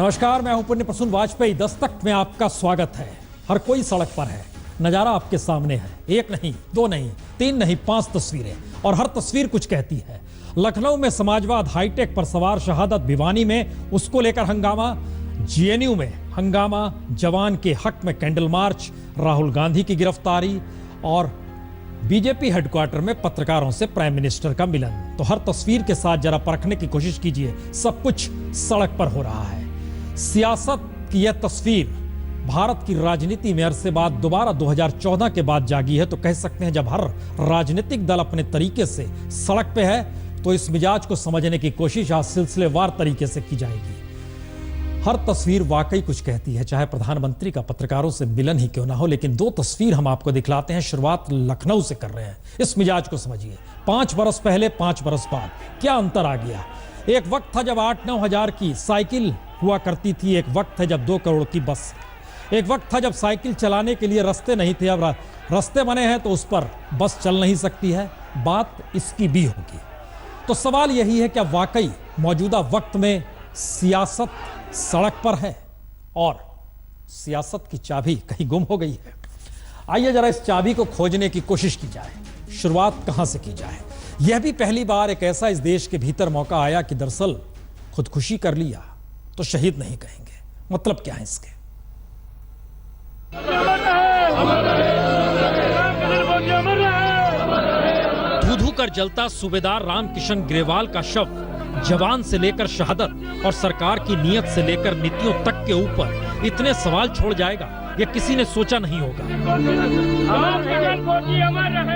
नमस्कार, मैं हूं पुण्य प्रसून वाजपेयी। दस्तक में आपका स्वागत है। हर कोई सड़क पर है, नजारा आपके सामने है। एक नहीं, दो नहीं, तीन नहीं, 5 तस्वीरें, और हर तस्वीर कुछ कहती है। लखनऊ में समाजवाद हाईटेक पर सवार शहादत, भिवानी में उसको लेकर हंगामा, जेएनयू में हंगामा, जवान के हक में कैंडल मार्च, राहुल गांधी की गिरफ्तारी और बीजेपी हेडक्वार्टर में पत्रकारों से प्राइम मिनिस्टर का मिलन। तो हर तस्वीर के साथ जरा परखने की कोशिश कीजिए, सब कुछ सड़क पर हो रहा है। सियासत की यह तस्वीर भारत की राजनीति में अरसे बाद दोबारा 2014 के बाद जागी है। तो कह सकते हैं जब हर राजनीतिक दल अपने तरीके से सड़क पे है, तो इस मिजाज को समझने की कोशिश आज सिलसिलेवार तरीके से की जाएगी। हर तस्वीर वाकई कुछ कहती है, चाहे प्रधानमंत्री का पत्रकारों से मिलन ही क्यों ना हो। लेकिन 2 तस्वीर हम आपको दिखलाते हैं। शुरुआत लखनऊ से कर रहे हैं। इस मिजाज को समझिए। 5 बरस पहले, 5 बरस बाद क्या अंतर आ गया। एक वक्त था जब 8-9 हजार की साइकिल हुआ करती थी। एक वक्त है जब 2 करोड़ की बस। एक वक्त था जब साइकिल चलाने के लिए रास्ते नहीं थे। अब रास्ते बने हैं तो उस पर बस चल नहीं सकती है। बात इसकी भी होगी। तो सवाल यही है, क्या वाकई मौजूदा वक्त में सियासत सड़क पर है और सियासत की चाबी कहीं गुम हो गई है? आइए जरा इस चाबी को खोजने की कोशिश की जाए। शुरुआत कहां से की जाए? यह भी पहली बार एक ऐसा इस देश के भीतर मौका आया कि दरअसल खुदकुशी कर लिया तो शहीद नहीं कहेंगे। मतलब क्या है इसके? धू-धू कर जलता सूबेदार रामकिशन ग्रेवाल का शव जवान से लेकर शहादत और सरकार की नीयत से लेकर नीतियों तक के ऊपर इतने सवाल छोड़ जाएगा, यह किसी ने सोचा नहीं होगा।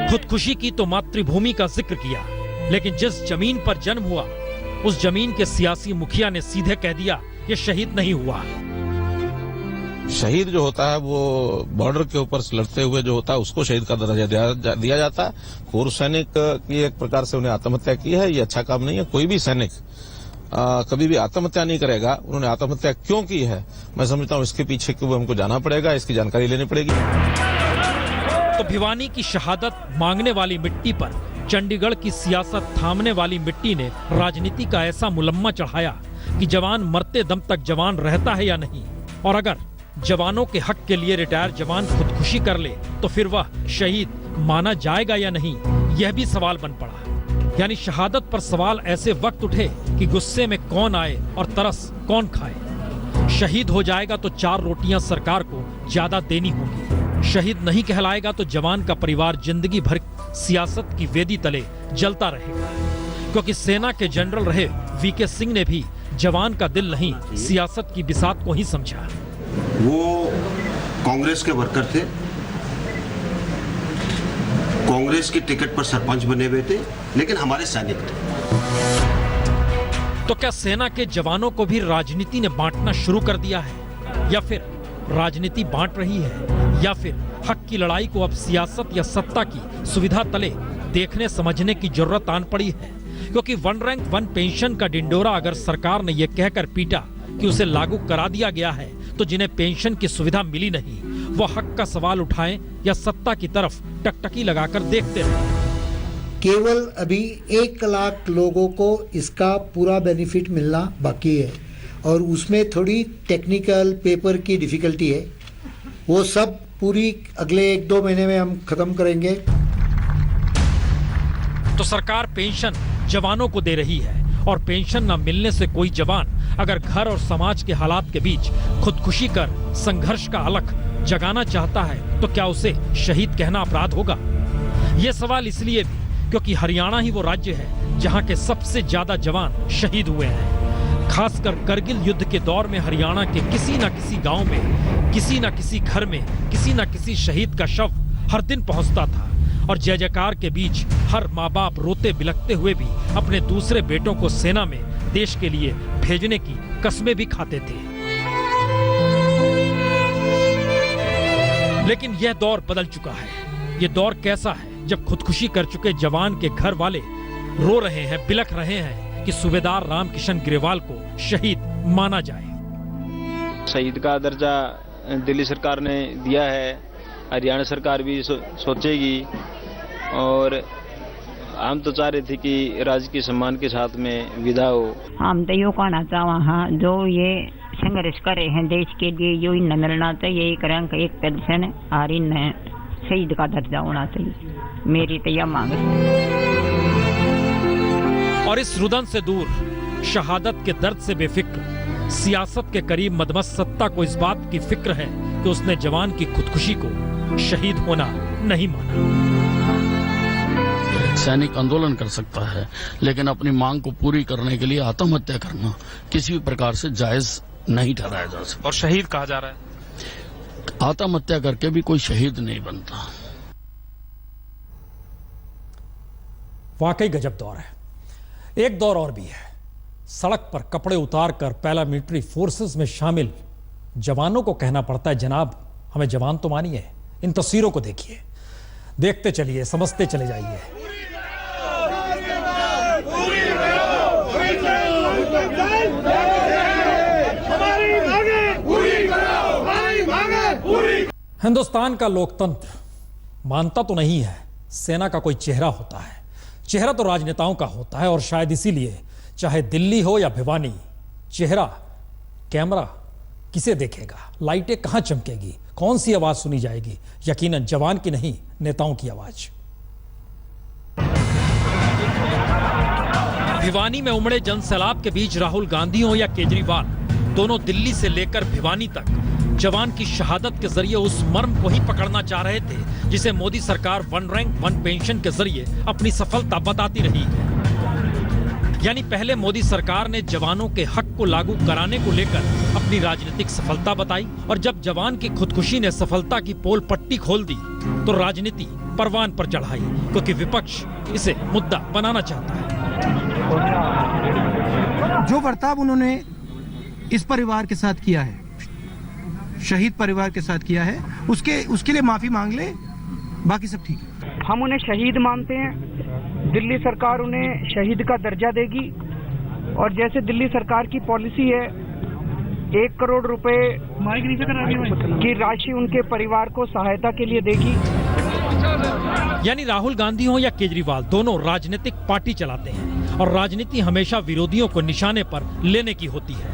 खुदकुशी की तो मातृभूमि का जिक्र किया, लेकिन जिस जमीन पर जन्म हुआ उस जमीन के सियासी मुखिया ने सीधे कह दिया ये शहीद नहीं हुआ। शहीद जो होता है वो बॉर्डर के ऊपर लड़ते हुए जो होता है उसको शहीद का दर्जा दिया जाता है। पूर्व सैनिक की एक प्रकार से उन्हें आत्महत्या की है, ये अच्छा काम नहीं है। कोई भी सैनिक कभी भी आत्महत्या नहीं करेगा। उन्होंने आत्महत्या क्यों की है, मैं समझता हूँ इसके पीछे क्यों हमको जाना पड़ेगा, इसकी जानकारी लेनी पड़ेगी। तो भिवानी की शहादत मांगने वाली मिट्टी पर चंडीगढ़ की सियासत थामने वाली मिट्टी ने राजनीति का ऐसा मुलम्मा चढ़ाया कि जवान मरते दम तक जवान रहता है या नहीं, और अगर जवानों के हक के लिए रिटायर जवान खुदकुशी कर ले तो फिर वह शहीद माना जाएगा या नहीं, यह भी सवाल बन पड़ा। यानी शहादत पर सवाल ऐसे वक्त उठे कि गुस्से में कौन आए और तरस कौन खाए। शहीद हो जाएगा तो 4 रोटियां सरकार को ज्यादा देनी होगी। शहीद नहीं कहलाएगा तो जवान का परिवार जिंदगी भर सियासत की वेदी तले जलता रहेगा। क्योंकि सेना के जनरल रहे वीके सिंह ने भी जवान का दिल नहीं, सियासत की बिसात को ही समझा। वो कांग्रेस के वर्कर थे, कांग्रेस की टिकट पर सरपंच बने हुए थे, लेकिन हमारे सैनिक थे। तो क्या सेना के जवानों को भी राजनीति ने बांटना शुरू कर दिया है, या फिर राजनीति बांट रही है, या फिर हक की लड़ाई को अब सियासत या सत्ता की सुविधा तले देखने समझने की जरूरत आन पड़ी है? क्योंकि 1 रैंक 1 पेंशन का डिंडोरा अगर सरकार ने यह कहकर पीटा कि उसे लागू करा दिया गया है, तो जिन्हें पेंशन की सुविधा मिली नहीं वो हक का सवाल उठाएं या सत्ता की तरफ टकटकी लगाकर देखते रहें। केवल अभी 1 लाख लोगों को इसका पूरा बेनिफिट मिलना बाकी है, और उसमें थोड़ी टेक्निकल पेपर की डिफिकल्टी है। वो सब पूरी अगले 1-2 महीने में हम खत्म करेंगे। तो सरकार पेंशन जवानों को दे रही है, और पेंशन न मिलने से कोई जवान अगर घर और समाज के हालात के बीच खुदकुशी कर संघर्ष का अलख जगाना चाहता है तो क्या उसे शहीद कहना अपराध होगा? यह सवाल इसलिए भी क्योंकि हरियाणा ही वो राज्य है जहां के सबसे ज्यादा जवान शहीद हुए हैं। खासकर करगिल युद्ध के दौर में हरियाणा के किसी न किसी गांव में, किसी न किसी घर में, किसी न किसी शहीद का शव हर दिन पहुंचता था, और जय जयकार के बीच हर माँ बाप रोते बिलखते हुए भी अपने दूसरे बेटों को सेना में देश के लिए भेजने की कस्में भी खाते थे। लेकिन यह दौर बदल चुका है। यह दौर कैसा है जब खुदकुशी कर चुके जवान के घर वाले रो रहे हैं, बिलख रहे हैं कि सूबेदार रामकिशन ग्रेवाल को शहीद माना जाए। शहीद का दर्जा दिल्ली सरकार ने दिया है, हरियाणा सरकार भी सोचेगी, और हम तो चाह रहे थे कि राजकीय सम्मान के साथ में विदा हो। हम तो यो कहना चाहवा हाँ, जो ये संघर्ष कर रहे हैं देश के लिए, जो इन मिलना चाहिए एक रैंक एक पेंशन और इन शहीद का दर्जा होना चाहिए, मेरी तो यह मांग है। और इस रुदन से दूर, शहादत के दर्द से बेफिक्र, सियासत के करीब मदमस्त सत्ता को इस बात की फिक्र है कि उसने जवान की खुदकुशी को शहीद होना नहीं माना। सैनिक आंदोलन कर सकता है, लेकिन अपनी मांग को पूरी करने के लिए आत्महत्या करना किसी भी प्रकार से जायज नहीं ठहराया जा सकता। और शहीद कहा जा रहा है, आत्महत्या करके भी कोई शहीद नहीं बनता। वाकई गजब दौर है। एक दौर और भी है, सड़क पर कपड़े उतारकर पैरामिलिट्री फोर्सेस में शामिल जवानों को कहना पड़ता है, जनाब हमें जवान तो मानिए। इन तस्वीरों को देखिए, देखते चलिए, समझते चले जाइए। हिंदुस्तान का लोकतंत्र मानता तो नहीं है सेना का कोई चेहरा होता है। चेहरा तो राजनेताओं का होता है, और शायद इसीलिए चाहे दिल्ली हो या भिवानी, चेहरा, कैमरा किसे देखेगा, लाइटें कहां चमकेगी, कौन सी आवाज सुनी जाएगी? यकीनन जवान की नहीं, नेताओं की आवाज। भिवानी में उमड़े जनसैलाब के बीच राहुल गांधी हो या केजरीवाल, दोनों दिल्ली से लेकर भिवानी तक जवान की शहादत के जरिए उस मर्म को ही पकड़ना चाह रहे थे जिसे मोदी सरकार वन रैंक वन पेंशन के जरिए अपनी सफलता बताती रही है। यानी पहले मोदी सरकार ने जवानों के हक को लागू कराने को लेकर अपनी राजनीतिक सफलता बताई, और जब जवान की खुदकुशी ने सफलता की पोल पट्टी खोल दी तो राजनीति परवान पर चढ़ाई, क्योंकि विपक्ष इसे मुद्दा बनाना चाहता है। जो बर्ताव उन्होंने इस परिवार के साथ किया है, शहीद परिवार के साथ किया है, उसके लिए माफी मांग ले, बाकी सब ठीक है। हम उन्हें शहीद मानते हैं, दिल्ली सरकार उन्हें शहीद का दर्जा देगी, और जैसे दिल्ली सरकार की पॉलिसी है 1 करोड़ रुपए की राशि उनके परिवार को सहायता के लिए देगी। यानी राहुल गांधी हो या केजरीवाल, दोनों राजनीतिक पार्टी चलाते हैं, और राजनीति हमेशा विरोधियों को निशाने पर लेने की होती है।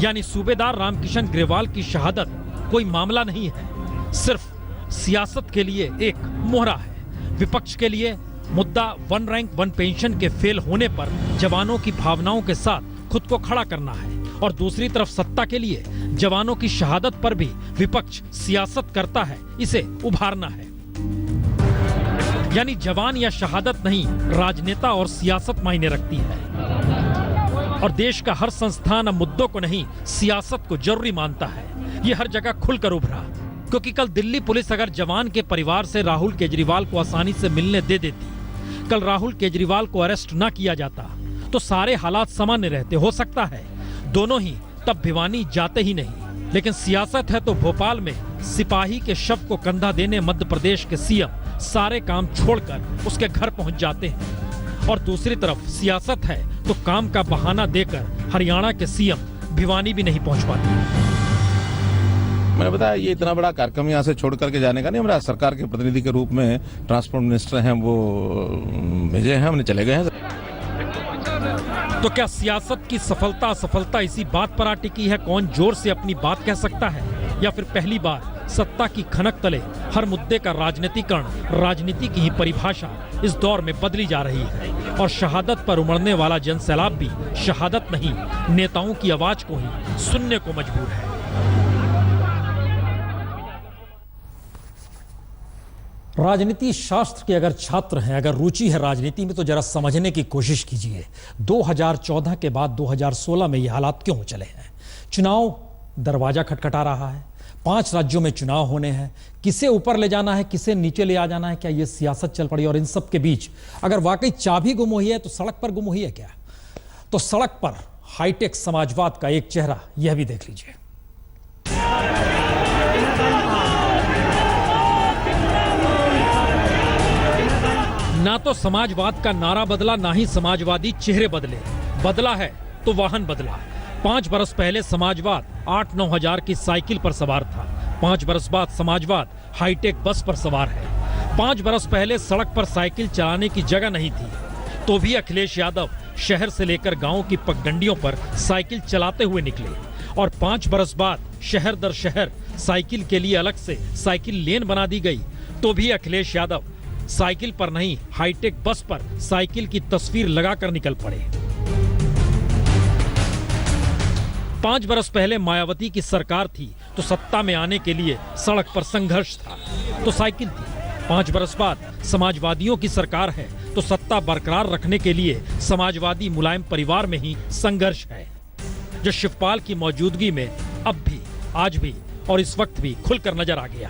यानी सूबेदार रामकिशन ग्रेवाल की शहादत कोई मामला नहीं है, सिर्फ सियासत के लिए एक मोहरा है। विपक्ष के लिए मुद्दा वन रैंक वन पेंशन के फेल होने पर जवानों की भावनाओं के साथ खुद को खड़ा करना है, और दूसरी तरफ सत्ता के लिए जवानों की शहादत पर भी विपक्ष सियासत करता है, इसे उभारना है। यानी जवान या शहादत नहीं, राजनेता और सियासत मायने रखती है। और देश का हर संस्थान अब मुद्दों को नहीं, सियासत को जरूरी मानता है। ये हर जगह खुलकर उभरा, क्योंकि कल दिल्ली पुलिस अगर जवान के परिवार से राहुल केजरीवाल को आसानी से मिलने दे देती, कल राहुल केजरीवाल को अरेस्ट ना किया जाता, तो सारे हालात सामान्य रहते। हो सकता है दोनों ही तब भिवानी जाते ही नहीं, लेकिन सियासत है तो भोपाल में सिपाही के शव को कंधा देने मध्य प्रदेश के सीएम सारे काम छोड़कर उसके घर पहुंच जाते हैं, और दूसरी तरफ सियासत है तो काम का बहाना देकर हरियाणा के सीएम भिवानी भी नहीं पहुंच पाते। मैंने बताया ये इतना बड़ा कार्यक्रम यहाँ से छोड़ करके जाने का नहीं, हमारा सरकार के प्रतिनिधि के रूप में ट्रांसपोर्ट मिनिस्टर हैं, वो भेजे हैं, हमने चले गए हैं। तो क्या सियासत की सफलता असफलता इसी बात पर आ टिकी है, कौन जोर से अपनी बात कह सकता है, या फिर पहली बार सत्ता की खनक तले हर मुद्दे का राजनीतिकरण, राजनीति की ही परिभाषा इस दौर में बदली जा रही है, और शहादत पर उमड़ने वाला जनसैलाब भी शहादत नहीं, नेताओं की आवाज को ही सुनने को मजबूर है। राजनीति शास्त्र के अगर छात्र हैं, अगर रुचि है राजनीति में, तो जरा समझने की कोशिश कीजिए 2014 के बाद 2016 में ये हालात क्यों चले हैं। चुनाव दरवाजा खटखटा रहा है, 5 राज्यों में चुनाव होने हैं, किसे ऊपर ले जाना है, किसे नीचे ले आ जाना है, क्या ये सियासत चल पड़ी। और इन सब के बीच अगर वाकई चाबी गुम हुई है तो सड़क पर गुम हुई है क्या? तो सड़क पर हाईटेक समाजवाद का एक चेहरा, यह भी देख लीजिए। ना तो समाजवाद का नारा बदला, ना ही समाजवादी चेहरे बदले। बदला है तो वाहन बदला। 5 बरस पहले समाजवाद 8-9 हजार की साइकिल पर सवार था। 5 बरस बाद समाजवाद हाईटेक बस पर सवार है। 5 बरस पहले सड़क पर साइकिल चलाने की जगह नहीं थी, तो भी अखिलेश यादव शहर से लेकर गांव की पगडंडियों पर साइकिल चलाते हुए निकले। और 5 बरस बाद शहर दर शहर साइकिल के लिए अलग से साइकिल लेन बना दी गई, तो भी अखिलेश यादव साइकिल पर नहीं हाईटेक बस पर साइकिल की तस्वीर लगाकर निकल पड़े। 5 बरस पहले मायावती की सरकार थी तो सत्ता में आने के लिए सड़क पर संघर्ष था, तो साइकिल थी। 5 बरस बाद समाजवादियों की सरकार है तो सत्ता बरकरार रखने के लिए समाजवादी मुलायम परिवार में ही संघर्ष है, जो शिवपाल की मौजूदगी में अब भी, आज भी और इस वक्त भी खुलकर नजर आ गया।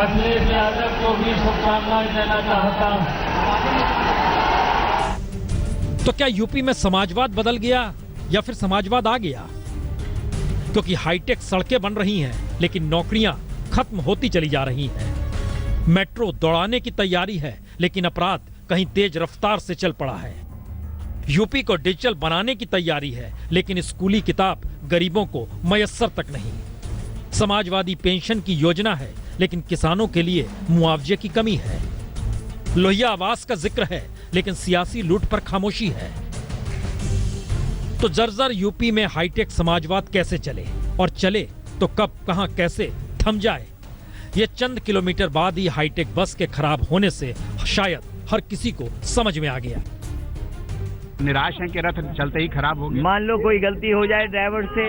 अखिलेश यादव को भी शुभकामनाएं देना चाहता हूं। तो क्या यूपी में समाजवाद बदल गया या फिर समाजवाद आ गया? क्योंकि हाईटेक सड़कें बन रही हैं लेकिन नौकरियां खत्म होती चली जा रही हैं। मेट्रो दौड़ाने की तैयारी है लेकिन अपराध कहीं तेज रफ्तार से चल पड़ा है। यूपी को डिजिटल बनाने की तैयारी है लेकिन स्कूली किताब गरीबों को मयस्सर तक नहीं। समाजवादी पेंशन की योजना है लेकिन किसानों के लिए मुआवजे की कमी है। लोहिया आवास का जिक्र है लेकिन सियासी लूट पर खामोशी है। तो जर्जर यूपी में हाईटेक समाजवाद कैसे चले, और चले तो कब, कहां, कैसे थम जाए? ये चंद किलोमीटर बाद ही हाईटेक बस के खराब होने से शायद हर किसी को समझ में आ गया। निराश हैं कि रथ चलते ही खराब हो गया। मान लो कोई गलती हो जाए ड्राइवर से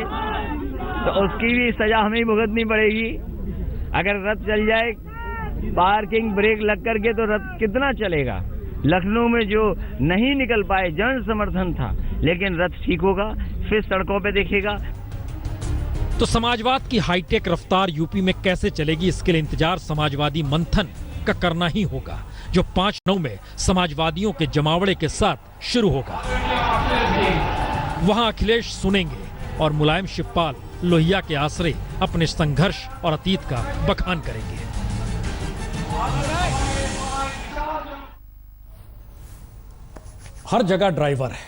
तो उसकी भी सजा हमें ही भुगतनी पड़ेगी। अगर रथ चल जाए पार्किंग ब्रेक लग करके तो रथ कितना चलेगा? लखनऊ में जो नहीं निकल पाए जन समर्थन था, लेकिन रथ ठीक होगा फिर सड़कों पे दिखेगा। तो समाजवाद की हाईटेक रफ्तार यूपी में कैसे चलेगी, इसके लिए इंतजार समाजवादी मंथन का करना ही होगा, जो 5/9 में समाजवादियों के जमावड़े के साथ शुरू होगा। वहां अखिलेश सुनेंगे और मुलायम शिवपाल लोहिया के आसरे अपने संघर्ष और अतीत का बखान करेंगे। हर जगह ड्राइवर है।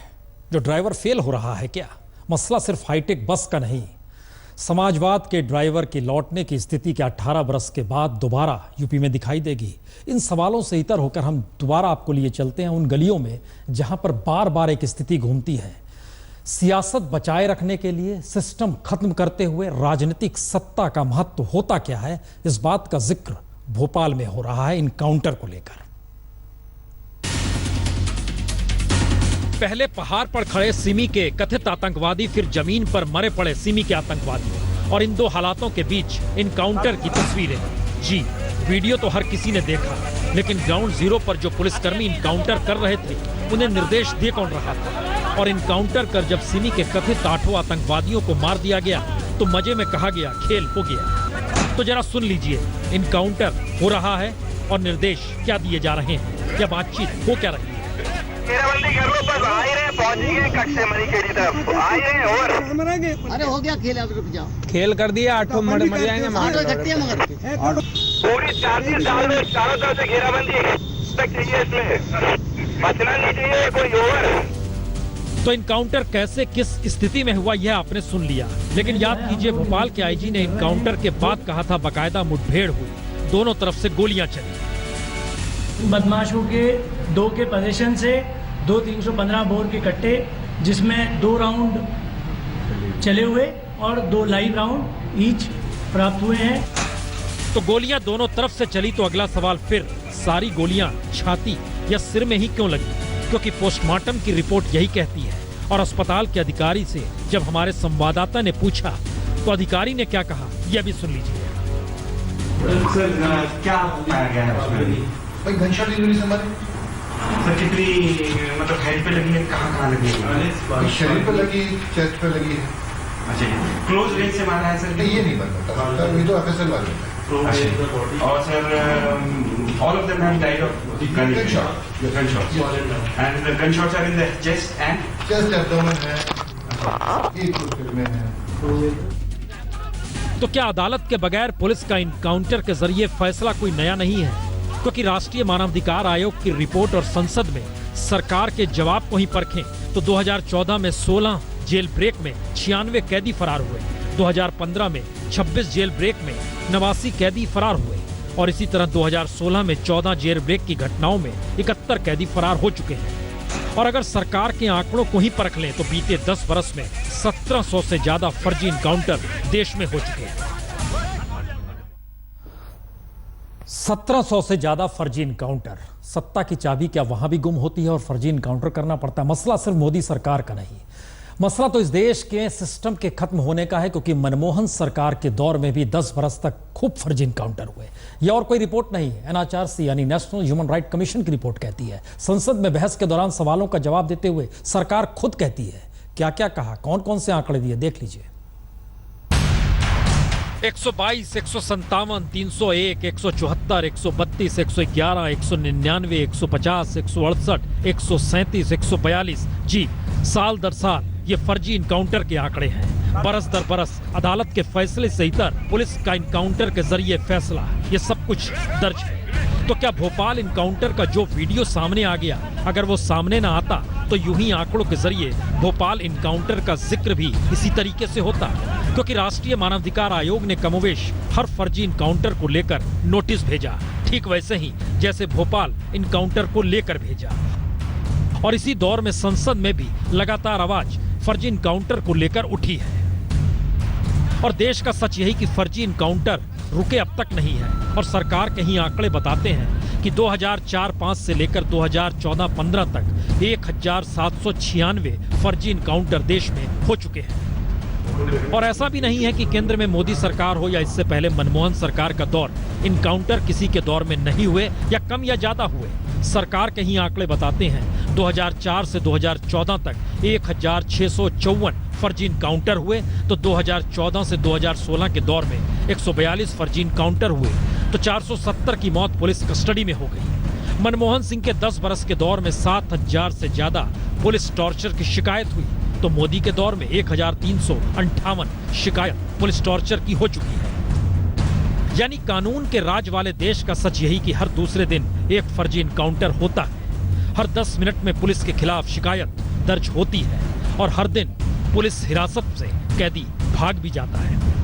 जो ड्राइवर फेल हो रहा है क्या? मसला सिर्फ हाईटेक बस का नहीं, समाजवाद के ड्राइवर की लौटने की स्थिति के 18 बरस के बाद दोबारा यूपी में दिखाई देगी। इन सवालों से इतर होकर हम दोबारा आपको लिए चलते हैं उन गलियों में जहां पर बार बार एक स्थिति घूमती है। सियासत बचाए रखने के लिए सिस्टम खत्म करते हुए राजनीतिक सत्ता का महत्व होता क्या है, इस बात का जिक्र भोपाल में हो रहा है इनकाउंटर को लेकर। पहले पहाड़ पर खड़े सिमी के कथित आतंकवादी, फिर जमीन पर मरे पड़े सिमी के आतंकवादी, और इन दो हालातों के बीच इनकाउंटर की तस्वीरें। जी, वीडियो तो हर किसी ने देखा, लेकिन ग्राउंड जीरो पर जो पुलिसकर्मी इनकाउंटर कर रहे थे उन्हें निर्देश दे कौन रहा था? और इनकाउंटर कर जब सिमी के कथित 8 आतंकवादियों को मार दिया गया तो मजे में कहा गया खेल हो गया। तो जरा सुन लीजिए, इनकाउंटर हो रहा है और निर्देश क्या दिए जा रहे हैं, क्या बातचीत हो क्या रही है। अरे हो गया खेल, अब रुक जाओ। खेल कर दिया, 8 मर जाएंगे। पूरी 40 साल में चारों तरफ से घेराबंदी तक चाहिए, इसमें बचना नहीं चाहिए कोई ओवर। तो इनकाउंटर कैसे, किस स्थिति में हुआ, यह आपने सुन लिया, लेकिन याद कीजिए भोपाल के आईजी ने इनकाउंटर के बाद कहा था बाकायदा मुठभेड़ हुई, दोनों तरफ से गोलियां चली। बदमाशों के 2 के पोजीशन से 2 315 बोर के कट्टे, जिसमें 2 राउंड चले हुए और 2 लाइव राउंड ईच प्राप्त हुए हैं। तो गोलियां दोनों तरफ से चली, तो अगला सवाल फिर सारी गोलियां छाती या सिर में ही क्यों लगी? क्योंकि पोस्टमार्टम की रिपोर्ट यही कहती है। और अस्पताल के अधिकारी से जब हमारे संवाददाता ने पूछा तो अधिकारी ने क्या कहा, यह भी सुन लीजिए। सर क्या पाया गया है उसमें? भाई गनशॉट इंजरी से मरे। सर कितनी मतलब हेड पे लगी है, कहाँ लगी है? शरीर पे लगी, चेस्ट पे लगी है। अच्छा, क्लोज रेंज से मारा है सर? ये नहीं पता, ये तो एफएसएल वाले हैं। और sir all of them have died of gunshots. And the gunshots are in the chest and chest abdomen है, एक कुछ में है। तो क्या अदालत के बगैर पुलिस का इनकाउंटर के जरिए फैसला कोई नया नहीं है? क्योंकि राष्ट्रीय मानवाधिकार आयोग की रिपोर्ट और संसद में सरकार के जवाब को ही परखें तो 2014 में 16 जेल ब्रेक में 96 कैदी फरार हुए, 2015 में 26 जेल ब्रेक में 89 कैदी फरार हुए और इसी तरह 2016 में 14 जेल ब्रेक की घटनाओं में 71 कैदी फरार हो चुके हैं। और अगर सरकार के आंकड़ों को ही परख लें तो बीते 10 वर्ष में 1700 से ज्यादा फर्जी इनकाउंटर देश में हो चुके हैं। 1700 से ज्यादा फर्जी इनकाउंटर। सत्ता की चाबी क्या वहां भी गुम होती है और फर्जी इनकाउंटर करना पड़ता है? मसला सिर्फ मोदी सरकार का नहीं, मसला तो इस देश के सिस्टम के खत्म होने का है, क्योंकि मनमोहन सरकार के दौर में भी 10 बरस तक खूब फर्जी इनकाउंटर हुए। यह और कोई रिपोर्ट नहीं है, एनएचआरसी यानी नेशनल ह्यूमन राइट कमीशन की रिपोर्ट कहती है। संसद में बहस के दौरान सवालों का जवाब देते हुए सरकार खुद कहती है। क्या क्या कहा, कौन कौन से आंकड़े दिए, देख लीजिए। 122, 157, 301, 174, 132, 111, 199, 150, 168, 137, 142। जी, साल दर साल ये फर्जी इनकाउंटर के आंकड़े हैं। बरस दर बरस अदालत के फैसले से इतर पुलिस का इनकाउंटर के जरिए फैसला, ये सब कुछ दर्ज है। तो क्या भोपाल इनकाउंटर का जो वीडियो सामने आ गया, अगर वो सामने ना आता तो यूं ही आंकड़ों के जरिए भोपाल इनकाउंटर का जिक्र भी इसी तरीके से होता, क्योंकि राष्ट्रीय मानवाधिकार आयोग ने कमोवेश हर फर्जी इनकाउंटर को लेकर नोटिस भेजा, ठीक वैसे ही जैसे भोपाल इनकाउंटर को लेकर भेजा। और इसी दौर में संसद में भी लगातार आवाज फर्जी इनकाउंटर को लेकर उठी है। और देश का सच यही कि फर्जी इनकाउंटर रुके अब तक नहीं है। और सरकार के ही आंकड़े बताते हैं कि 2004-05 से लेकर 2014-15 तक 1796 फर्जी इनकाउंटर देश में हो चुके हैं। और ऐसा भी नहीं है कि केंद्र में मोदी सरकार हो या इससे पहले मनमोहन सरकार का दौर, इनकाउंटर किसी के दौर में नहीं हुए या कम या ज्यादा हुए। सरकार के ही आंकड़े बताते हैं 2004 से 2014 तक 1654 फर्जी इनकाउंटर हुए, तो 2014 से 2016 के दौर में 142 फर्जी इनकाउंटर हुए, तो 470 की मौत पुलिस कस्टडी में हो गई। मनमोहन सिंह के 10 बरस के दौर में 7000 से ज्यादा पुलिस टॉर्चर की शिकायत हुई, तो मोदी के दौर में 1358 शिकायत पुलिस टॉर्चर की हो चुकी है। यानी कानून के राज वाले देश का सच यही कि हर दूसरे दिन एक फर्जी इनकाउंटर होता है, हर 10 मिनट में पुलिस के खिलाफ शिकायत दर्ज होती है और हर दिन पुलिस हिरासत से कैदी भाग भी जाता है।